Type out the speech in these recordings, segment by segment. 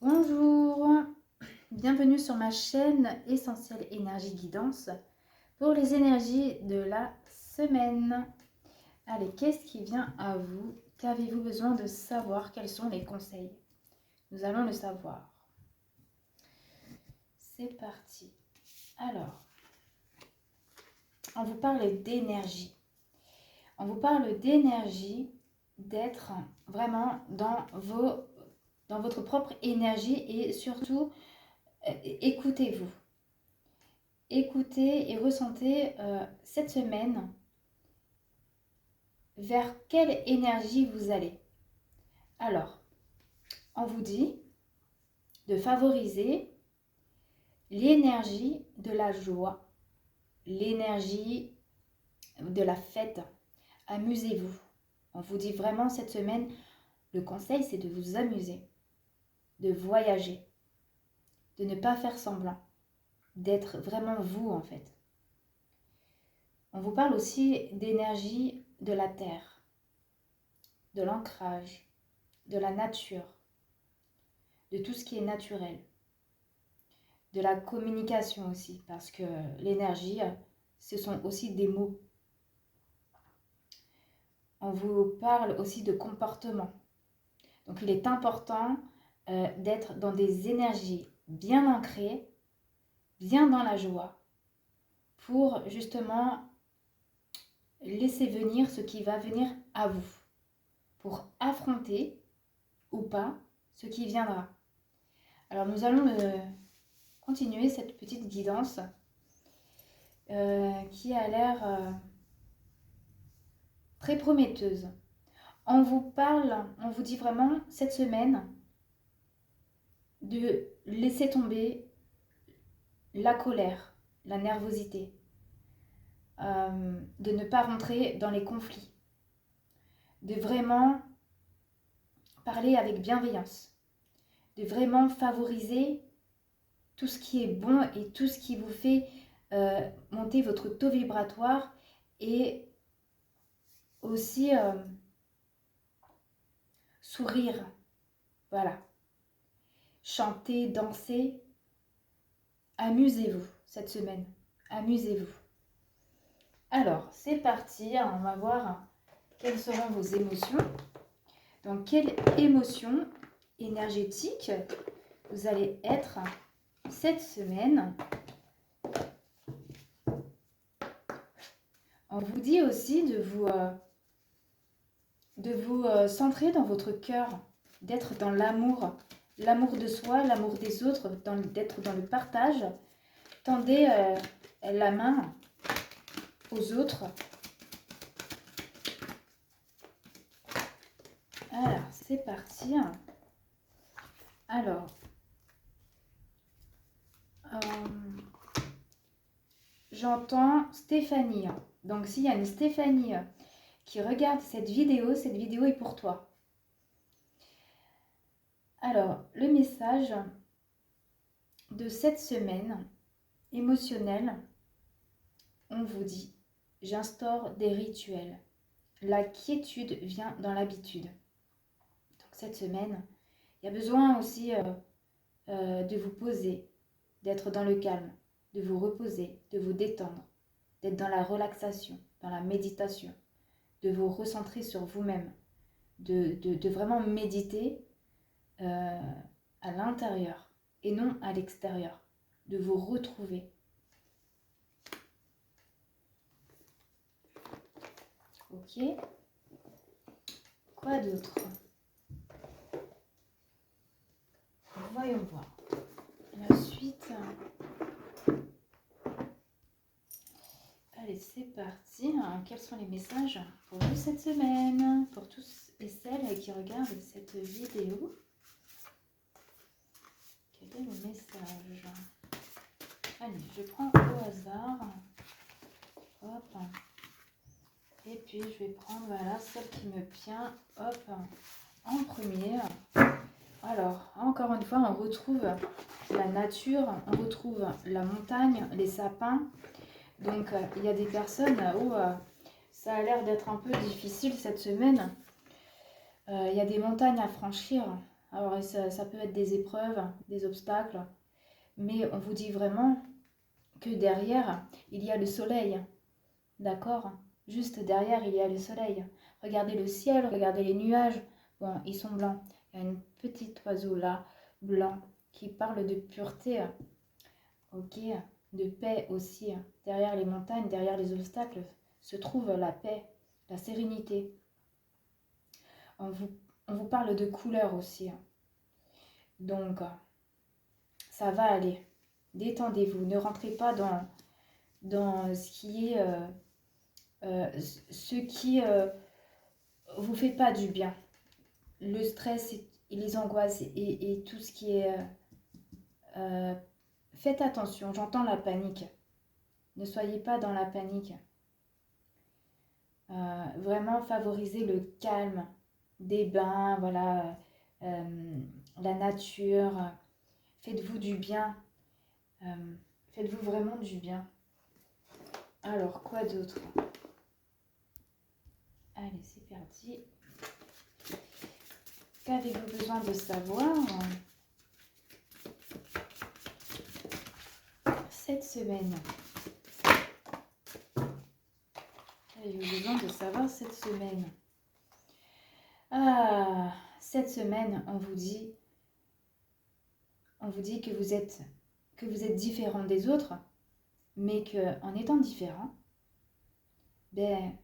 Bonjour, bienvenue sur ma chaîne Essentielle Énergie Guidance pour les énergies de la semaine. Allez, qu'est-ce qui vient à vous? Qu'avez-vous besoin de savoir? Quels sont les conseils? Nous allons le savoir. C'est parti. Alors, on vous parle d'énergie. On vous parle d'énergie, d'être vraiment dans votre propre énergie et surtout, écoutez-vous. Écoutez et ressentez cette semaine vers quelle énergie vous allez. Alors, on vous dit de favoriser l'énergie de la joie, l'énergie de la fête. Amusez-vous. On vous dit vraiment cette semaine, le conseil c'est de vous amuser, de voyager, de ne pas faire semblant, d'être vraiment vous en fait. On vous parle aussi d'énergie de la terre, de l'ancrage, de la nature, de tout ce qui est naturel, de la communication aussi, parce que l'énergie, ce sont aussi des mots. On vous parle aussi de comportement. Donc il est important d'être dans des énergies bien ancrées, bien dans la joie, pour justement laisser venir ce qui va venir à vous, pour affronter ou pas ce qui viendra. Alors nous allons continuer cette petite guidance qui a l'air très prometteuse. On vous parle, on vous dit vraiment cette semaine de laisser tomber la colère, la nervosité, de ne pas rentrer dans les conflits, de vraiment parler avec bienveillance, de vraiment favoriser tout ce qui est bon et tout ce qui vous fait monter votre taux vibratoire et aussi sourire, voilà. Chanter, danser, amusez-vous cette semaine, amusez-vous. Alors, c'est parti, on va voir quelles seront vos émotions. Donc, quelle émotion énergétique vous allez être cette semaine? On vous dit aussi de vous centrer dans votre cœur, d'être dans l'amour, l'amour de soi, l'amour des autres, d'être dans le partage. Tendez la main aux autres. Alors, c'est parti. Alors, j'entends Stéphanie. Donc, s'il y a une Stéphanie qui regarde cette vidéo est pour toi. Alors, le message de cette semaine émotionnelle, on vous dit, j'instaure des rituels. La quiétude vient dans l'habitude. Donc, cette semaine, il y a besoin aussi de vous poser, d'être dans le calme, de vous reposer, de vous détendre, d'être dans la relaxation, dans la méditation, de vous recentrer sur vous-même, de vraiment méditer à l'intérieur et non à l'extérieur, de vous retrouver. Ok. Quoi d'autre? Voyons voir. La suite. Allez, c'est parti. Quels sont les messages pour vous cette semaine? Pour tous et celles qui regardent cette vidéo. Quel est le message? Allez, je prends au hasard. Hop. Et puis, je vais prendre, voilà, celle qui me tient, hop, en premier. Alors, encore une fois, on retrouve la nature, on retrouve la montagne, les sapins. Donc, il y a des personnes où ça a l'air d'être un peu difficile cette semaine. Il y a des montagnes à franchir. Alors ça peut être des épreuves, des obstacles, mais on vous dit vraiment que derrière, il y a le soleil, d'accord? Juste derrière, il y a le soleil. Regardez le ciel, regardez les nuages. Bon, ils sont blancs. Il y a une petite oiseau là, blanc, qui parle de pureté, ok, de paix aussi. Derrière les montagnes, derrière les obstacles, se trouve la paix, la sérénité. On vous parle de couleurs aussi. Donc, ça va aller. Détendez-vous. Ne rentrez pas dans ce qui est ce qui vous fait pas du bien. Le stress et les angoisses et tout ce qui est... faites attention, j'entends la panique. Ne soyez pas dans la panique. Vraiment favorisez le calme, des bains, voilà, la nature. Faites-vous du bien. Faites-vous vraiment du bien. Alors, quoi d'autre? Allez, c'est parti. Qu'avez-vous besoin de savoir cette semaine? Qu'avez-vous besoin de savoir cette semaine? Ah, cette semaine, on vous dit que vous êtes différent des autres, mais qu'en étant différent, ben,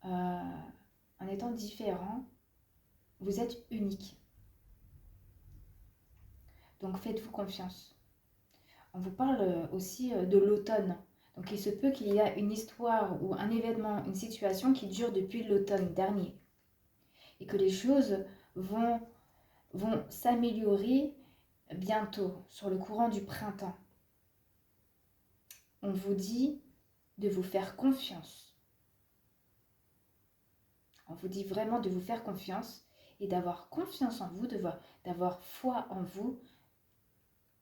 en étant différent, vous êtes unique. Donc faites-vous confiance. On vous parle aussi de l'automne. Donc il se peut qu'il y ait une histoire ou un événement, une situation qui dure depuis l'automne dernier. Et que les choses vont s'améliorer bientôt, sur le courant du printemps. On vous dit de vous faire confiance. On vous dit vraiment de vous faire confiance et d'avoir confiance en vous, d'avoir foi en vous,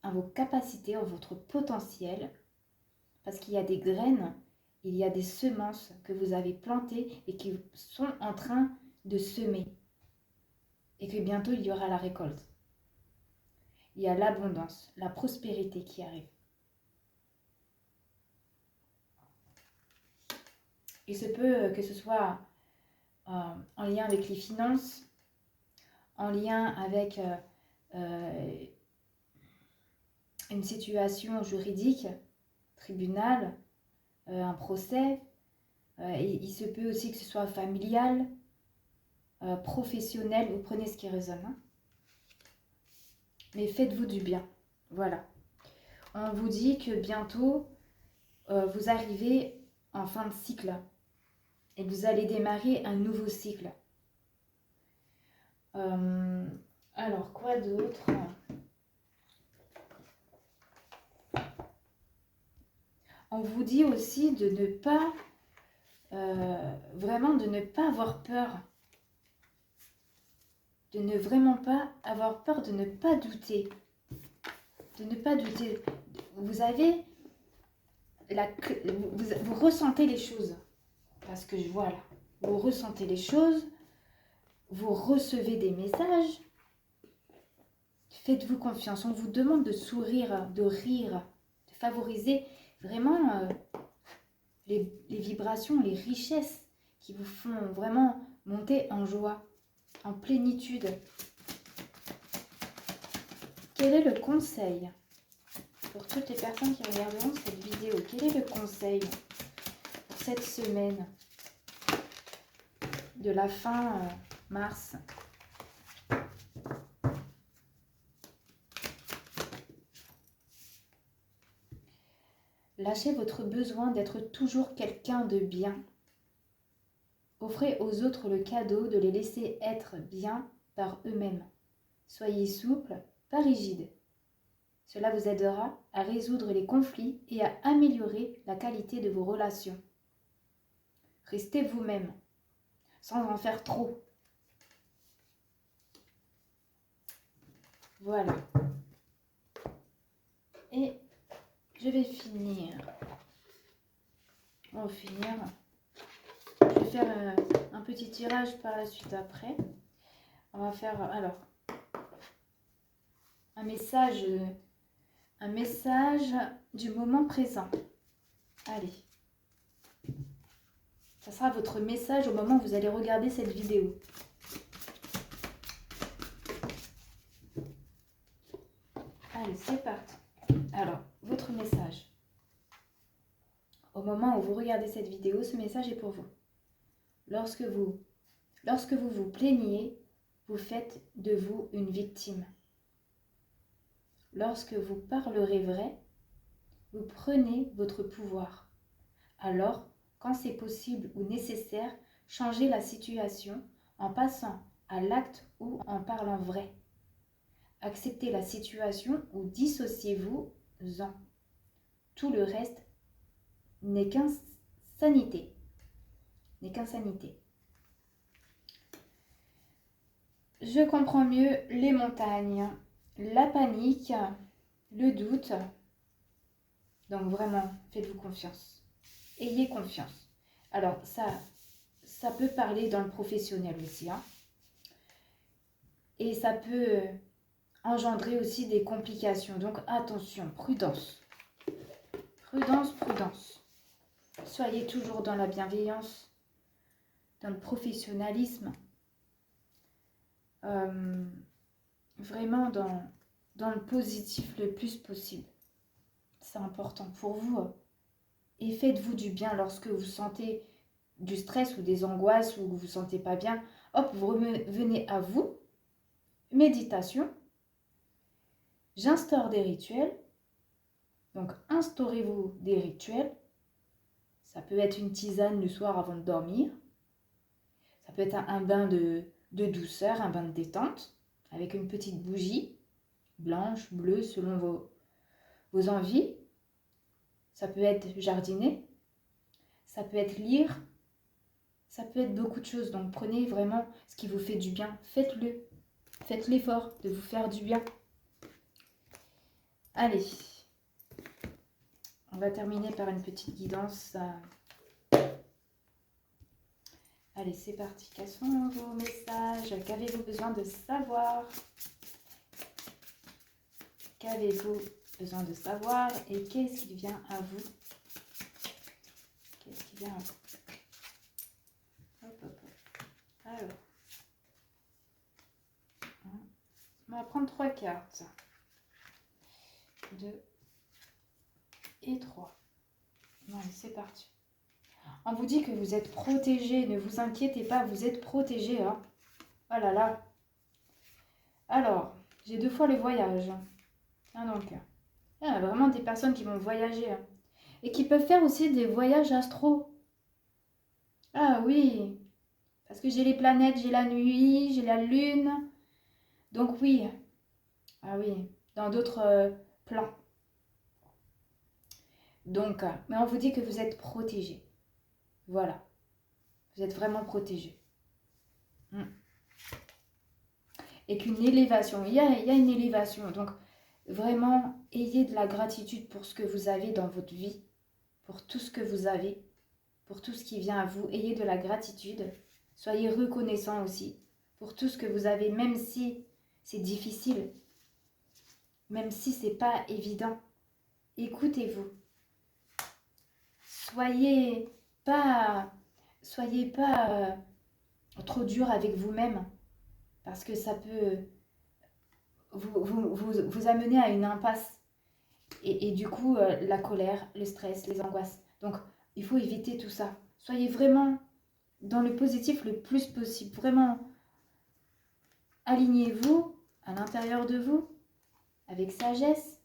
en vos capacités, en votre potentiel. Parce qu'il y a des graines, il y a des semences que vous avez plantées et qui sont en train de semer. Et que bientôt il y aura la récolte. Il y a l'abondance, la prospérité qui arrive. Il se peut que ce soit en lien avec les finances, en lien avec une situation juridique, tribunal, un procès. Il se peut aussi que ce soit familial, professionnel, vous prenez ce qui résonne. Hein. Mais faites-vous du bien. Voilà. On vous dit que bientôt, vous arrivez en fin de cycle et vous allez démarrer un nouveau cycle. Alors, quoi d'autre? On vous dit aussi de ne pas, vraiment de ne pas avoir peur. De ne vraiment pas avoir peur, de ne pas douter. De ne pas douter. Vous avez, vous ressentez les choses. Parce que je vois là, vous ressentez les choses, vous recevez des messages. Faites-vous confiance. On vous demande de sourire, de rire, de favoriser vraiment les vibrations, les richesses qui vous font vraiment monter en joie, en plénitude. Quel est le conseil pour toutes les personnes qui regarderont cette vidéo? Quel est le conseil pour cette semaine de la fin mars? Lâchez votre besoin d'être toujours quelqu'un de bien. Offrez aux autres le cadeau de les laisser être bien par eux-mêmes. Soyez souple, pas rigide. Cela vous aidera à résoudre les conflits et à améliorer la qualité de vos relations. Restez vous-même, sans en faire trop. Voilà. Et je vais finir. On va finir. Je vais faire un petit tirage par la suite après. On va faire alors un message du moment présent. Allez. Ça sera votre message au moment où vous allez regarder cette vidéo. Allez, c'est parti. Alors, votre message. Au moment où vous regardez cette vidéo, ce message est pour vous. Lorsque vous vous plaignez, vous faites de vous une victime. Lorsque vous parlerez vrai, vous prenez votre pouvoir. Alors, quand c'est possible ou nécessaire, changez la situation en passant à l'acte ou en parlant vrai. Acceptez la situation ou dissociez-vous-en. Tout le reste n'est qu'insanité. Je comprends mieux les montagnes, la panique, le doute. Donc vraiment, faites-vous confiance. Ayez confiance. Alors ça peut parler dans le professionnel aussi. Et ça peut engendrer aussi des complications. Donc attention, prudence. Prudence. Soyez toujours dans la bienveillance, dans le professionnalisme. Vraiment dans le positif le plus possible. C'est important pour vous. Et faites-vous du bien lorsque vous sentez du stress ou des angoisses ou vous ne vous sentez pas bien. Hop, vous revenez à vous. Méditation. J'instaure des rituels. Donc, instaurez-vous des rituels. Ça peut être une tisane le soir avant de dormir. Ça peut être un bain de douceur, un bain de détente, avec une petite bougie, blanche, bleue, selon vos envies. Ça peut être jardiner. Ça peut être lire. Ça peut être beaucoup de choses. Donc, prenez vraiment ce qui vous fait du bien. Faites-le. Faites l'effort de vous faire du bien. Allez. On va terminer par une petite guidance. Allez, c'est parti. Quels sont vos messages? Qu'avez-vous besoin de savoir? Qu'avez-vous besoin de savoir? Et qu'est-ce qui vient à vous? Qu'est-ce qui vient à vous? Hop. Alors. On va prendre 3 cartes. 2 et 3. Allez, c'est parti. On vous dit que vous êtes protégé. Ne vous inquiétez pas, vous êtes protégé. Hein. Oh là là. Alors, j'ai 2 fois le voyage. Donc, il y a vraiment des personnes qui vont voyager. Hein. Et qui peuvent faire aussi des voyages astro. Ah oui. Parce que j'ai les planètes, j'ai la nuit, j'ai la lune. Donc oui. Ah oui. Dans d'autres plans. Donc, mais on vous dit que vous êtes protégé. Voilà. Vous êtes vraiment protégé. Et qu'une élévation, il y a une élévation. Donc, vraiment, ayez de la gratitude pour ce que vous avez dans votre vie, pour tout ce que vous avez, pour tout ce qui vient à vous. Ayez de la gratitude. Soyez reconnaissant aussi pour tout ce que vous avez, même si c'est difficile, même si c'est pas évident. Écoutez-vous. Soyez pas trop dur avec vous-même, parce que ça peut vous amener à une impasse. Et du coup, la colère, le stress, les angoisses. Donc, il faut éviter tout ça. Soyez vraiment dans le positif le plus possible. Vraiment, alignez-vous à l'intérieur de vous, avec sagesse.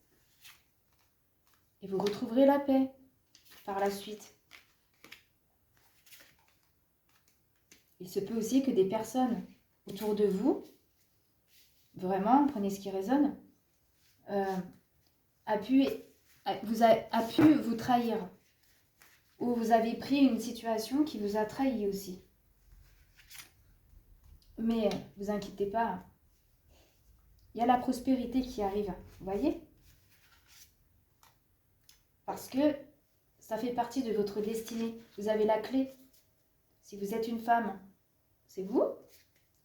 Et vous retrouverez la paix par la suite. Il se peut aussi que des personnes autour de vous, vraiment, prenez ce qui résonne, a pu vous trahir. Ou vous avez pris une situation qui vous a trahi aussi. Mais vous inquiétez pas, il y a la prospérité qui arrive, vous voyez? Parce que ça fait partie de votre destinée. Vous avez la clé. Si vous êtes une femme, c'est vous.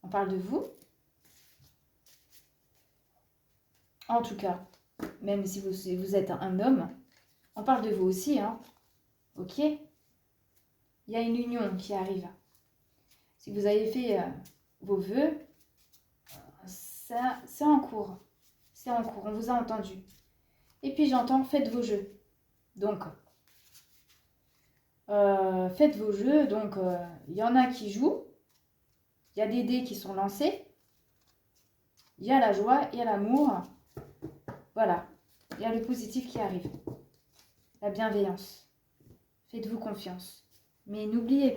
On parle de vous. En tout cas, même si vous êtes un homme, on parle de vous aussi, hein. Ok? Il y a une union qui arrive. Si vous avez fait vos vœux, ça, c'est en cours. C'est en cours, on vous a entendu. Et puis j'entends, faites vos jeux. Donc, faites vos jeux. Donc, il y en a qui jouent. Il y a des dés qui sont lancés. Il y a la joie, il y a l'amour. Voilà. Il y a le positif qui arrive. La bienveillance. Faites-vous confiance. Mais n'oubliez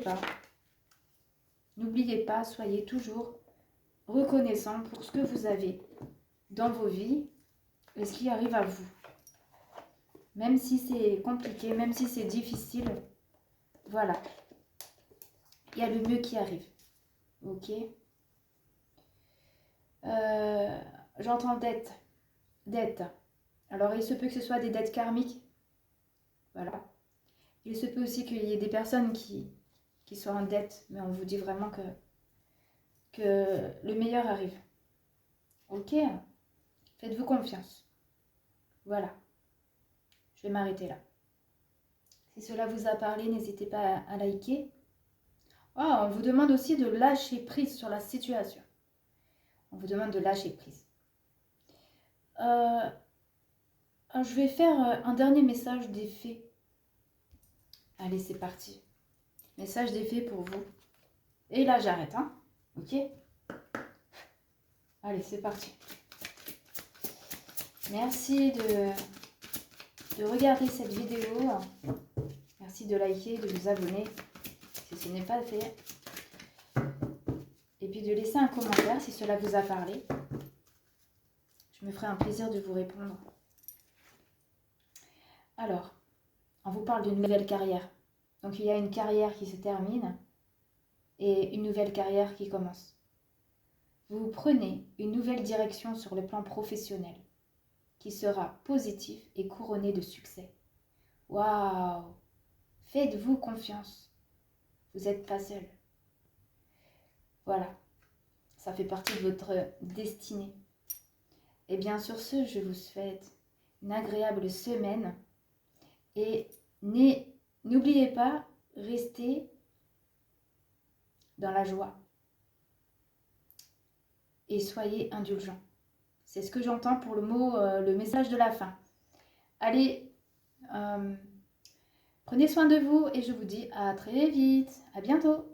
pas, soyez toujours reconnaissant pour ce que vous avez dans vos vies et ce qui arrive à vous. Même si c'est compliqué, même si c'est difficile, voilà. Il y a le mieux qui arrive. Ok? J'entends dette. Dette. Alors, il se peut que ce soit des dettes karmiques. Voilà. Il se peut aussi qu'il y ait des personnes qui soient en dette, mais on vous dit vraiment que le meilleur arrive. Ok? Faites-vous confiance. Voilà. Je vais m'arrêter là. Si cela vous a parlé, n'hésitez pas à liker. Oh, on vous demande aussi de lâcher prise sur la situation. On vous demande de lâcher prise. Je vais faire un dernier message d'effet. Allez, c'est parti. Message d'effet pour vous. Et là, j'arrête, hein. Ok? Allez, c'est parti. Merci de regarder cette vidéo. Merci de liker, de vous abonner si ce n'est pas fait. Et puis de laisser un commentaire si cela vous a parlé. Je me ferai un plaisir de vous répondre. Alors, on vous parle d'une nouvelle carrière. Donc il y a une carrière qui se termine et une nouvelle carrière qui commence. Vous prenez une nouvelle direction sur le plan professionnel qui sera positif et couronné de succès. Waouh! Faites-vous confiance. Vous n'êtes pas seul. Voilà, ça fait partie de votre destinée. Et bien sur ce, je vous souhaite une agréable semaine. Et n'oubliez pas, restez dans la joie. Et soyez indulgents. C'est ce que j'entends pour le message de la fin. Allez, prenez soin de vous et je vous dis à très vite. À bientôt.